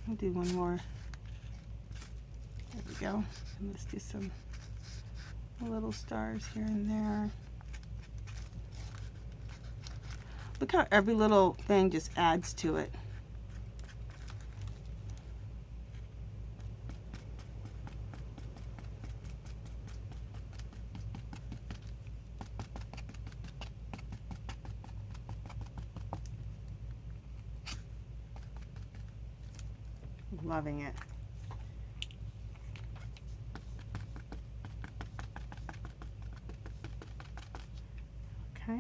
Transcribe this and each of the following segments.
I'll do one more. There we go. And let's do some little stars here and there. Look how every little thing just adds to it. Loving it. Okay.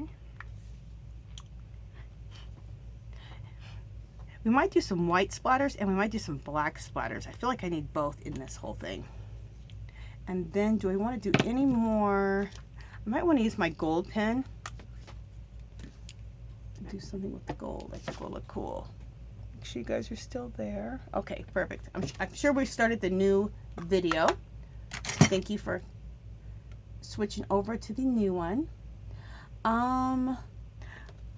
We might do some white splatters and we might do some black splatters. I feel like I need both in this whole thing. And then do I want to do any more? I might want to use my gold pen. Do something with the gold. I think will look cool. Make sure you guys are still there. Okay, perfect. I'm sure we started the new video. Thank you for switching over to the new one.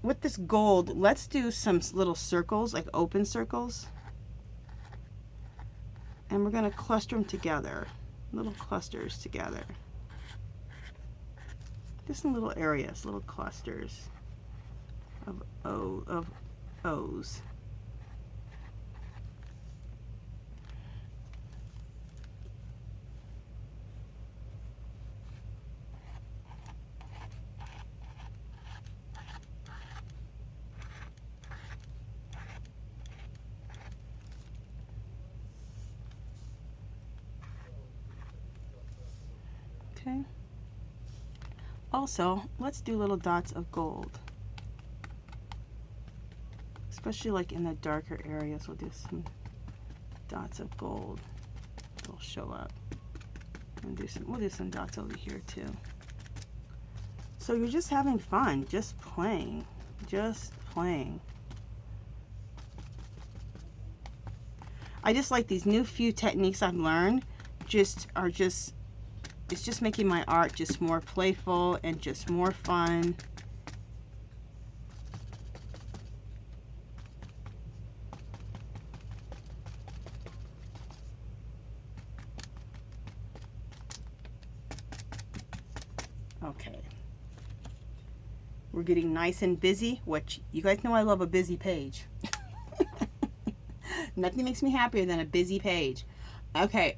With this gold, let's do some little circles, like open circles. And we're going to cluster them together. Little clusters together. Just in little areas, little clusters of O's. Okay. Also, let's do little dots of gold. Especially like in the darker areas, we'll do some dots of gold. They'll show up. And we'll do some dots over here too. So you're just having fun, just playing. Just playing. I just like these new few techniques I've learned it's just making my art just more playful and just more fun. Okay. We're getting nice and busy, which you guys know I love a busy page. Nothing makes me happier than a busy page. Okay,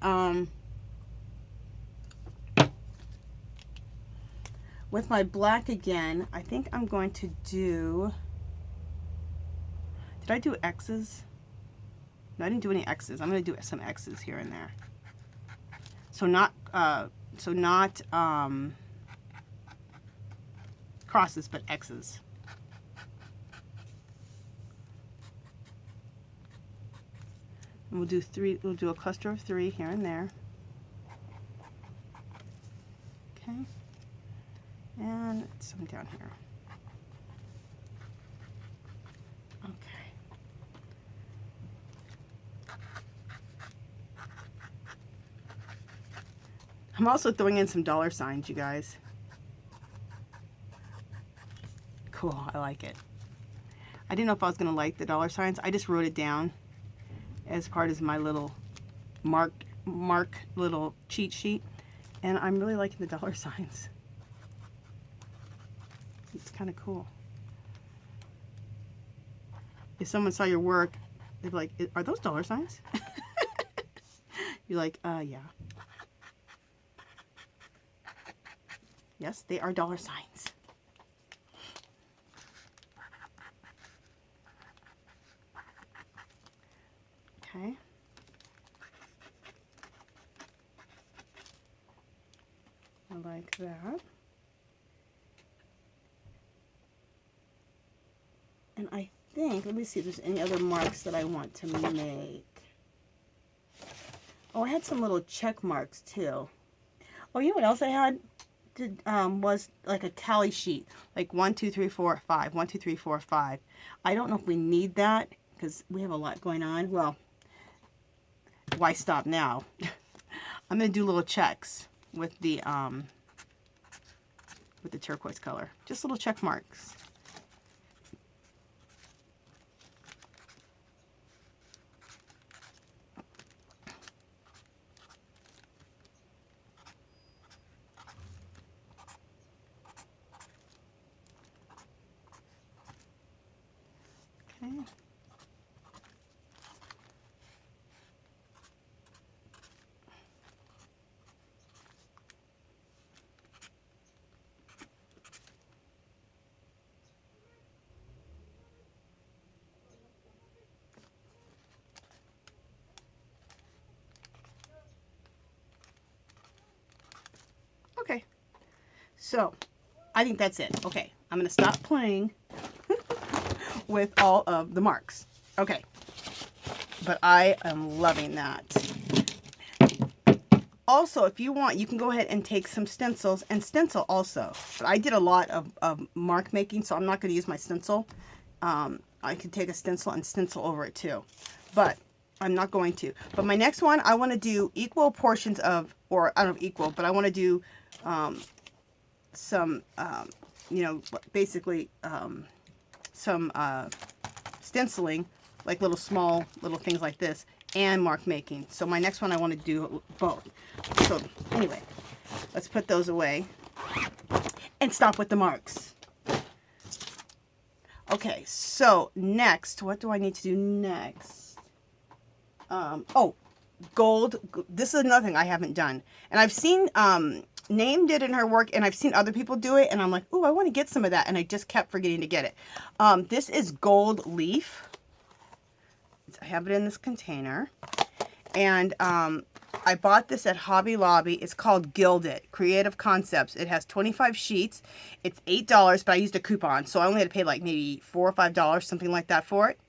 with my black again, I think I'm going to do, did I do X's? No, I didn't do any X's. I'm going to do some X's here and there. So not crosses, but X's. And we'll do a cluster of 3 here and there. Okay. And some down here. Okay. I'm also throwing in some dollar signs, you guys. Cool, I like it. I didn't know if I was going to like the dollar signs. I just wrote it down as part of my little mark little cheat sheet. And I'm really liking the dollar signs. It's kind of cool. If someone saw your work, they'd be like, are those dollar signs? You're like, yeah. Yes, they are dollar signs. Okay. I like that. And I think, let me see if there's any other marks that I want to make. Oh, I had some little check marks too. Oh, you know what else I had? Was like a tally sheet, like 1, 2, 3, 4, 5, 1, 2, 3, 4, 5. I don't know if we need that because we have a lot going on. Well, why stop now? I'm gonna do little checks with the turquoise color, just little check marks. Okay. Okay. So, I think that's it. Okay. I'm going to stop playing with all of the marks. Okay. But I am loving that. Also, if you want, you can go ahead and take some stencils and stencil also. But I did a lot of mark making, so I'm not going to use my stencil. I could take a stencil and stencil over it too. But I'm not going to. But my next one, I want to do equal portions of, or I don't know if equal, but I want to do some, you know, basically some stenciling, like little small little things like this, and mark making. So my next one I want to do both. So anyway, let's put those away and stop with the marks. Okay, so next, what do I need to do next? Oh, gold. This is another thing I haven't done. And I've seen Name did in her work, and I've seen other people do it, and I'm like, ooh, I want to get some of that, and I just kept forgetting to get it. This is gold leaf. I have it in this container. And I bought this at Hobby Lobby. It's called Gilded Creative Concepts. It has 25 sheets. It's $8, but I used a coupon, so I only had to pay like maybe $4 or $5, something like that for it.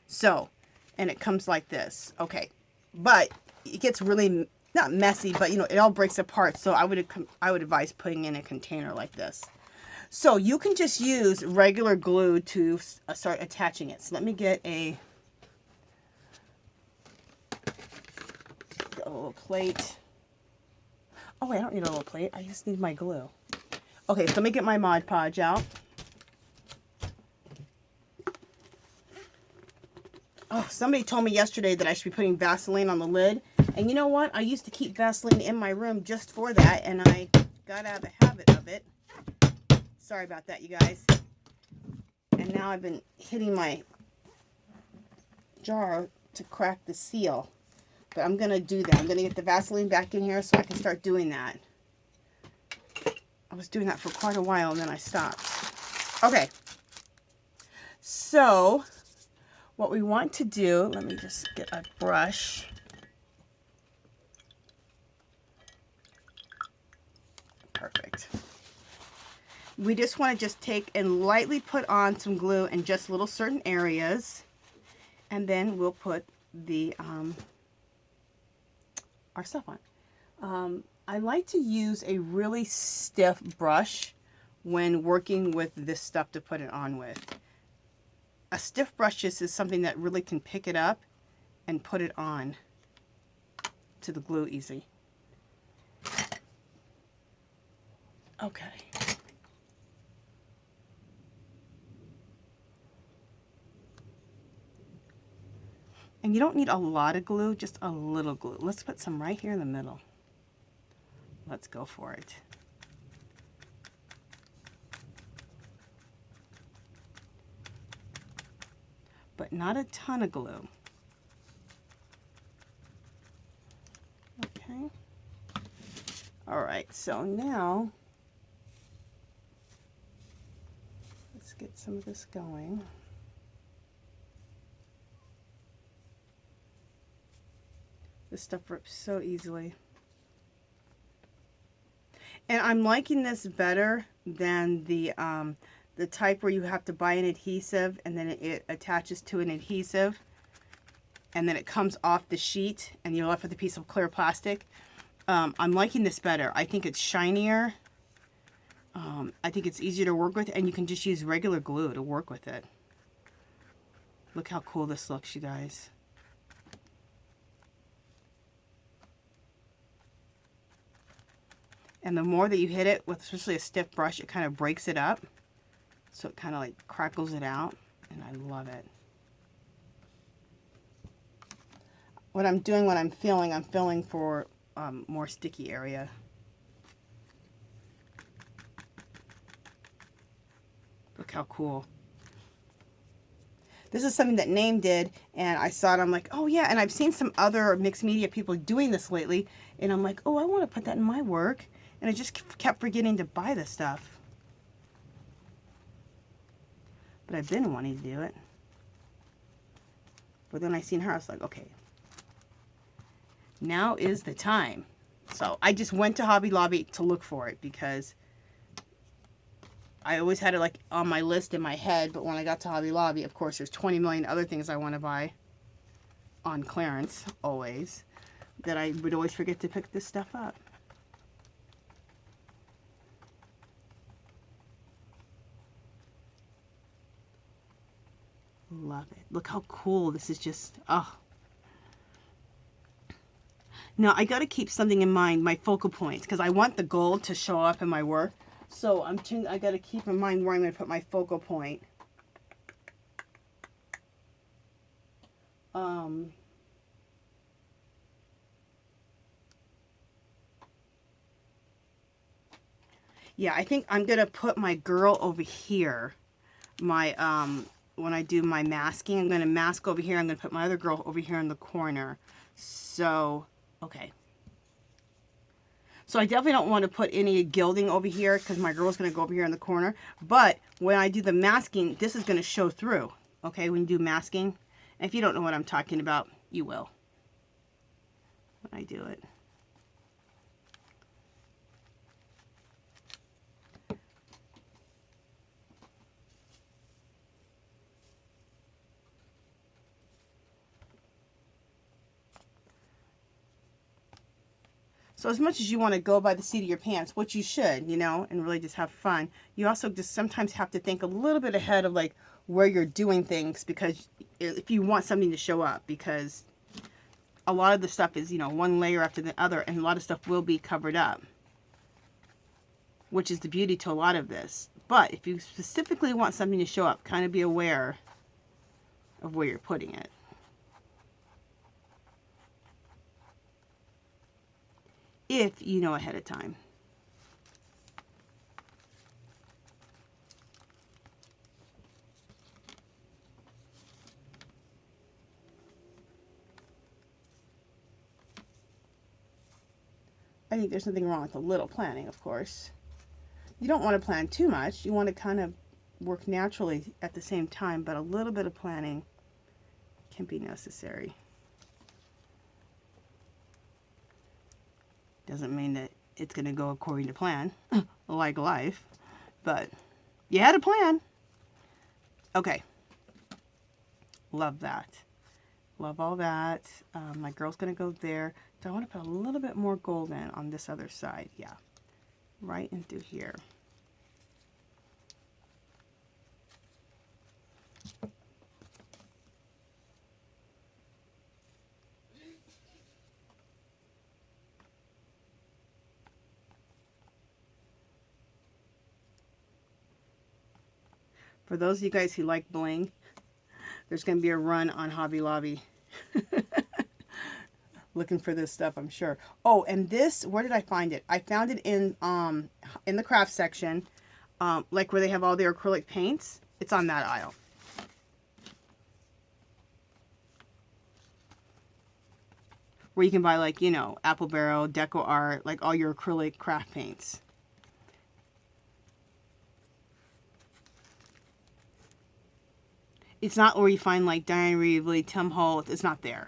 So, and it comes like this. Okay, but it gets really not messy, but you know, it all breaks apart. So I would advise putting in a container like this. So you can just use regular glue to start attaching it. So let me get a little plate. Oh, wait, I don't need a little plate. I just need my glue. Okay, so let me get my Mod Podge out. Oh, somebody told me yesterday that I should be putting Vaseline on the lid. And you know what? I used to keep Vaseline in my room just for that, and I got out of the habit of it. Sorry about that, you guys. And now I've been hitting my jar to crack the seal. But I'm going to do that. I'm going to get the Vaseline back in here so I can start doing that. I was doing that for quite a while and then I stopped. Okay. So, what we want to do, let me just get a brush. Perfect. We just want to just take and lightly put on some glue in just little certain areas. And then we'll put the our stuff on. I like to use a really stiff brush when working with this stuff to put it on with. A stiff brush just is something that really can pick it up and put it on to the glue easy. Okay. And you don't need a lot of glue, just a little glue. Let's put some right here in the middle. Let's go for it. But not a ton of glue. Okay. All right, so now let's get some of this going. This stuff rips so easily. And I'm liking this better than the type where you have to buy an adhesive and then it attaches to an adhesive and then it comes off the sheet and you're left with a piece of clear plastic. I'm liking this better. I think it's shinier. I think it's easier to work with, and you can just use regular glue to work with it. Look how cool this looks, you guys. And the more that you hit it with especially a stiff brush, it kind of breaks it up. So it kind of like crackles it out, and I love it. What I'm doing, what I'm filling for more sticky area. Look how cool. This is something that Name did, and I saw it. I'm like, oh yeah. And I've seen some other mixed media people doing this lately, and I'm like, oh, I want to put that in my work. And I just kept forgetting to buy this stuff. But I've been wanting to do it. But then I seen her, I was like, okay, now is the time. So I just went to Hobby Lobby to look for it because I always had it like on my list in my head. But when I got to Hobby Lobby, of course, there's 20 million other things I want to buy on clearance, always, that I would always forget to pick this stuff up. Love it. Look how cool this is. Just, oh. Now I got to keep something in mind, my focal points, because I want the gold to show up in my work. So I got to keep in mind where I'm going to put my focal point. Yeah, I think I'm going to put my girl over here. My when I do my masking, I'm going to mask over here. I'm going to put my other girl over here in the corner. So, okay. So I definitely don't want to put any gilding over here because my girl's going to go over here in the corner. But when I do the masking, this is going to show through. Okay, when you do masking. And if you don't know what I'm talking about, you will when I do it. So as much as you want to go by the seat of your pants, which you should, you know, and really just have fun, you also just sometimes have to think a little bit ahead of like where you're doing things, because if you want something to show up, because a lot of the stuff is, you know, one layer after the other, and a lot of stuff will be covered up, which is the beauty to a lot of this. But if you specifically want something to show up, kind of be aware of where you're putting it. If you know ahead of time. I think there's nothing wrong with a little planning, of course. You don't want to plan too much. You want to kind of work naturally at the same time, but a little bit of planning can be necessary. Doesn't mean that it's going to go according to plan, like life, but you had a plan. Okay. Love that. Love all that. My girl's going to go there. Do I want to put a little bit more gold in on this other side? Yeah. Right into here. For those of you guys who like bling, there's going to be a run on Hobby Lobby. Looking for this stuff, I'm sure. Oh, and this, where did I find it? I found it in the craft section, like where they have all their acrylic paints. It's on that aisle. Where you can buy, like, you know, Apple Barrel, Deco Art, like all your acrylic craft paints. It's not where you find like Diane Reevely, Tim Holt. It's not there.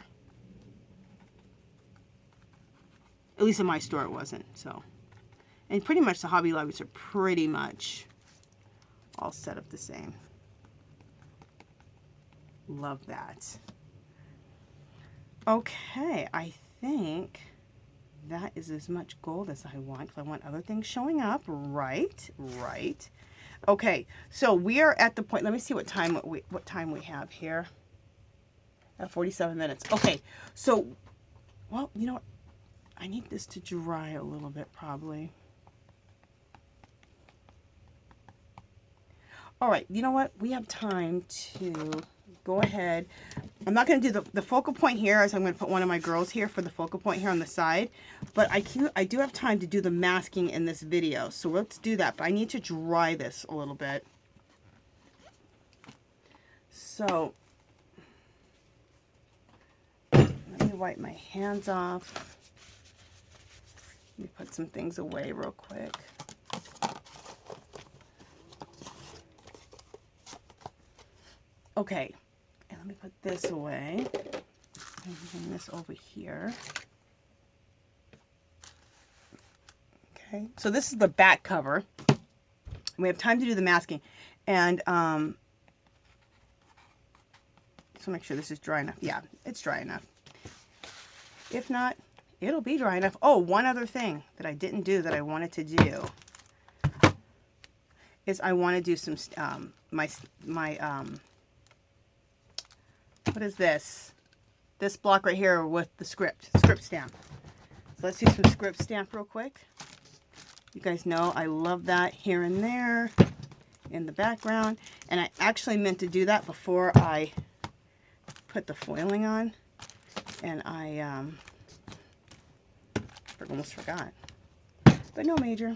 At least in my store it wasn't. So, and pretty much the Hobby Lobbies are pretty much all set up the same. Love that. Okay, I think that is as much gold as I want. I want other things showing up. Right. Okay, so we are at the point. Let me see what time we have here. At 47 minutes. Okay, so, well, you know what? I need this to dry a little bit, probably. All right, you know what? We have time to go ahead. I'm not going to do the focal point here, as I'm going to put one of my girls here for the focal point here on the side. But I do have time to do the masking in this video, so let's do that. But I need to dry this a little bit. So wipe my hands off. Let me put some things away real quick. Okay, and let me put this away. And bring this over here. Okay, so this is the back cover. We have time to do the masking. And so make sure this is dry enough. Yeah, it's dry enough. If not, it'll be dry enough. Oh, one other thing that I didn't do that I wanted to do is I want to do some, what is this? This block right here with the script stamp. So let's do some script stamp real quick. You guys know I love that here and there in the background. And I actually meant to do that before I put the foiling on. And I almost forgot. But no major.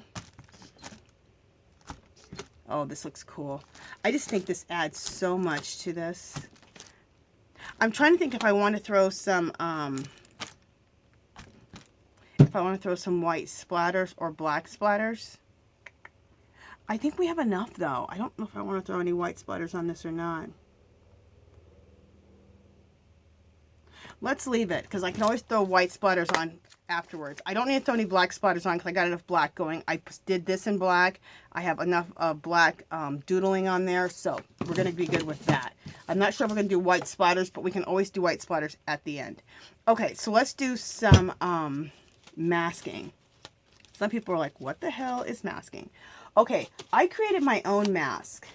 Oh, this looks cool. I just think this adds so much to this. I'm trying to think if I want to throw some white splatters or black splatters. I think we have enough though. I don't know if I want to throw any white splatters on this or not. Let's leave it because I can always throw white splatters on afterwards. I don't need to throw any black splatters on because I got enough black going. I did this in black. I have enough black doodling on there, so we're going to be good with that. I'm not sure if we're going to do white splatters, but we can always do white splatters at the end. Okay, so let's do some masking. Some people are like, what the hell is masking? Okay, I created my own mask.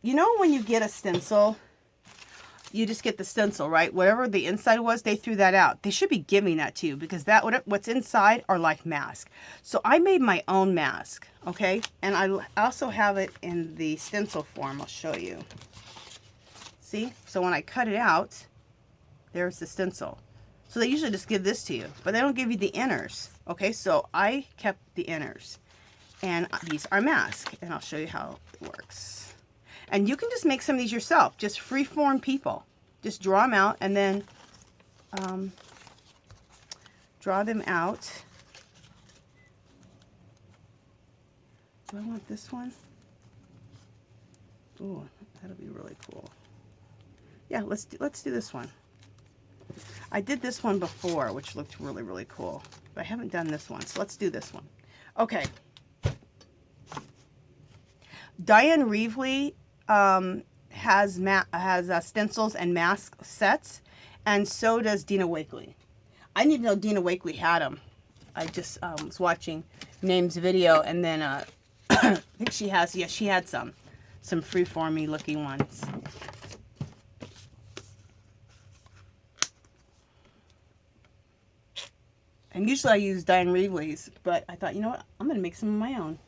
You know when you get a stencil, you just get the stencil, right? Whatever the inside was, they threw that out. They should be giving that to you because what's inside are like masks. So I made my own mask, okay? And I also have it in the stencil form. I'll show you. See? So when I cut it out, there's the stencil. So they usually just give this to you, but they don't give you the inners. Okay, so I kept the inners. And these are masks, and I'll show you how it works. And you can just make some of these yourself, just free-form people. Just draw them out, and then draw them out. Do I want this one? Ooh, that'll be really cool. Yeah, let's do this one. I did this one before, which looked really, really cool. But I haven't done this one, so let's do this one. Okay. Diane Reevely has stencils and mask sets, and so does Dina Wakely. I didn't even know Dina Wakely had them. I just was watching Name's video, and then I think she has, yeah, she had some free-formy looking ones. And usually I use Diane Reevely's, but I thought, you know what, I'm going to make some of my own.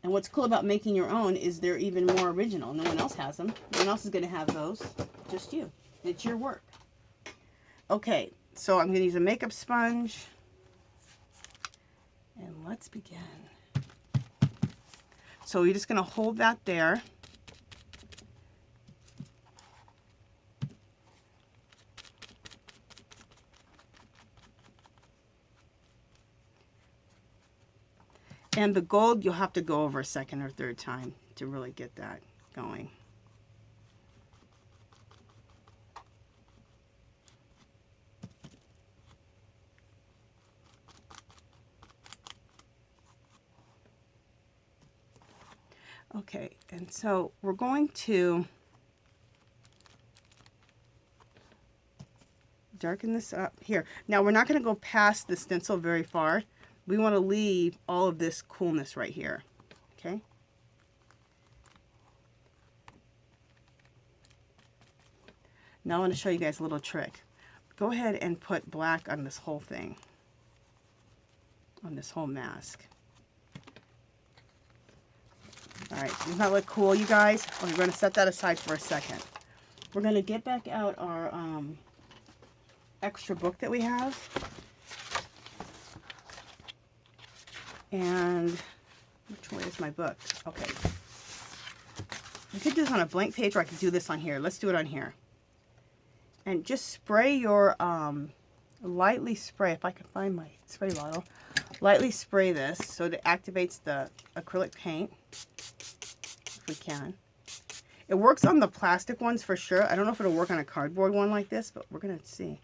And what's cool about making your own is they're even more original. No one else has them. No one else is going to have those. Just you. It's your work. Okay, so I'm going to use a makeup sponge. And let's begin. So you're just going to hold that there. And the gold, you'll have to go over a second or third time to really get that going. Okay, and so we're going to darken this up here. Now we're not going to go past the stencil very far. We want to leave all of this coolness right here, okay? Now I want to show you guys a little trick. Go ahead and put black on this whole thing, on this whole mask. All right, doesn't that look cool, you guys? Oh, we're going to set that aside for a second. We're going to get back out our extra book that we have. And which way is my book? Okay. I could do this on a blank page, or I could do this on here. Let's do it on here. And just spray your, lightly spray, if I can find my spray bottle, lightly spray this so that it activates the acrylic paint, if we can. It works on the plastic ones for sure. I don't know if it'll work on a cardboard one like this, but we're going to see.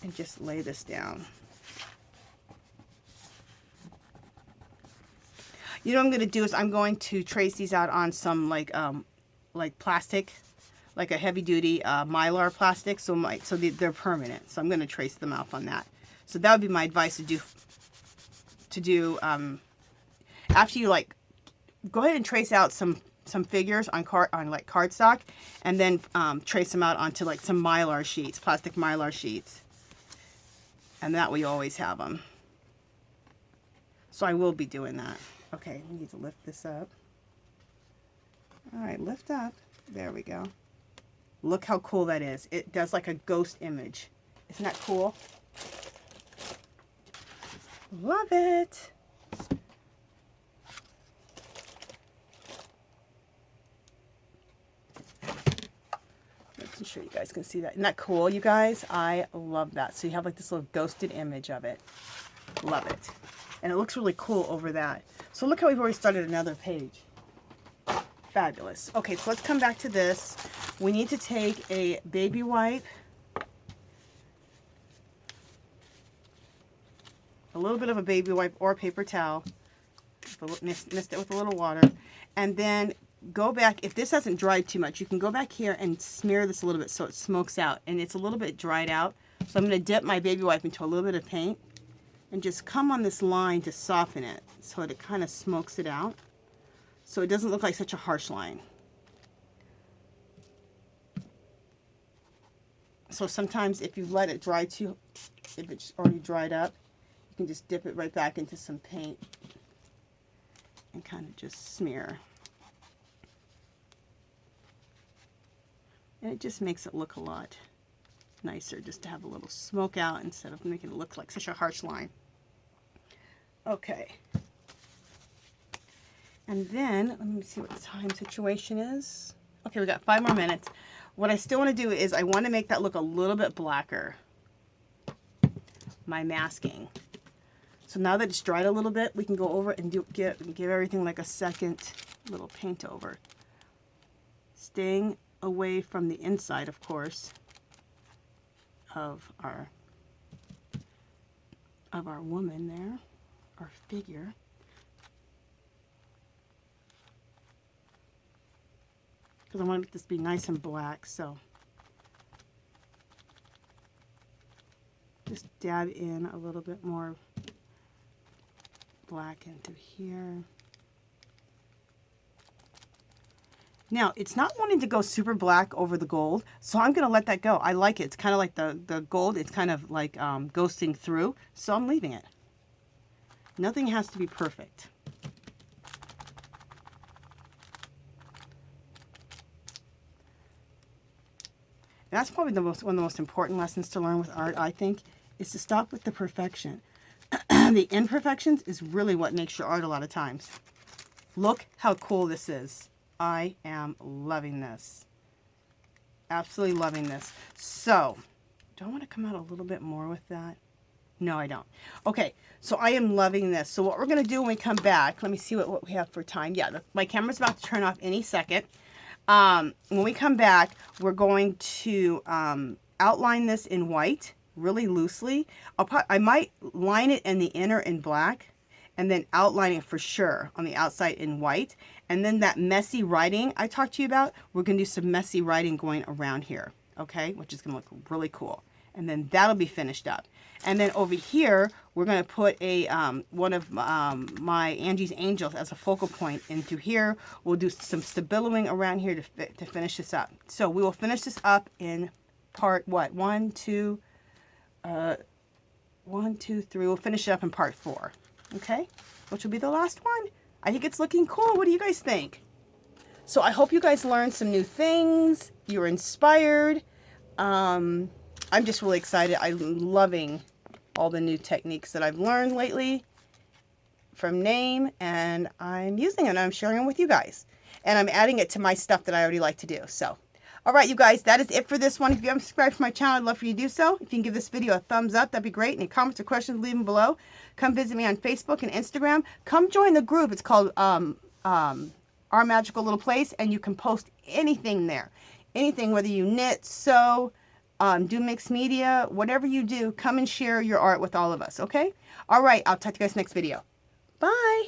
And just lay this down. You know what I'm going to do is I'm going to trace these out on some like plastic, like a heavy duty Mylar plastic, so they're permanent. So I'm going to trace them out on that. So that would be my advice to do after you like go ahead and trace out some figures on like cardstock, and then trace them out onto like some Mylar sheets, plastic Mylar sheets, and that way you always have them. So I will be doing that. Okay, we need to lift this up. All right, lift up. There we go. Look how cool that is. It does like a ghost image. Isn't that cool? Love it. Making sure you guys can see that. Isn't that cool, you guys? I love that. So you have like this little ghosted image of it. Love it. And it looks really cool over that. So look how we've already started another page. Fabulous. Okay, so let's come back to this. We need to take a baby wipe, a little bit of a baby wipe or a paper towel, mist it with a little water, and then go back. If this hasn't dried too much, you can go back here and smear this a little bit so it smokes out, and it's a little bit dried out. So I'm going to dip my baby wipe into a little bit of paint and just come on this line to soften it so that it kind of smokes it out, so it doesn't look like such a harsh line. So sometimes if you let it dry too, if it's already dried up, you can just dip it right back into some paint and kind of just smear. And it just makes it look a lot nicer just to have a little smoke out instead of making it look like such a harsh line. Okay. And then, let me see what the time situation is. Okay, we got 5 more minutes. What I still want to do is I want to make that look a little bit blacker, my masking. So now that it's dried a little bit, we can go over and give everything like a second little paint over. Staying away from the inside, of course, of our woman there, our figure. Because I want to make this be nice and black, so just dab in a little bit more black into here. Now, it's not wanting to go super black over the gold, so I'm going to let that go. I like it. It's kind of like the gold. It's kind of like ghosting through, so I'm leaving it. Nothing has to be perfect. And that's probably one of the most important lessons to learn with art, I think, is to stop with the perfection. The imperfections is really what makes your art a lot of times. Look how cool this is. I am loving this. Absolutely loving this. So, do I want to come out a little bit more with that? No, I don't. Okay, so I am loving this. So what we're going to do when we come back, let me see what we have for time. Yeah, my camera's about to turn off any second. When we come back, we're going to outline this in white, really loosely. I might line it in the inner in black, and then outline it for sure on the outside in white. And then that messy writing I talked to you about, we're going to do some messy writing going around here, okay? Which is going to look really cool. And then that'll be finished up. And then over here, we're going to put a one of my Angie's Angels as a focal point into here. We'll do some stabiloing around here to finish this up. So we will finish this up in part, what, 1, 2, 3. We'll finish it up in part 4, okay? Which will be the last one. I think it's looking cool. What do you guys think? So I hope you guys learned some new things. You were inspired. I'm just really excited. I'm loving all the new techniques that I've learned lately from Name, and I'm using it and I'm sharing them with you guys. And I'm adding it to my stuff that I already like to do. So All right, you guys, that is it for this one. If you haven't subscribed to my channel, I'd love for you to do so. If you can give this video a thumbs up, that'd be great. Any comments or questions, leave them below. Come visit me on Facebook and Instagram. Come join the group. It's called Our Magical Little Place, and you can post anything there. Anything, whether you knit, sew, do mixed media, whatever you do, come and share your art with all of us, okay? All right, I'll talk to you guys next video. Bye.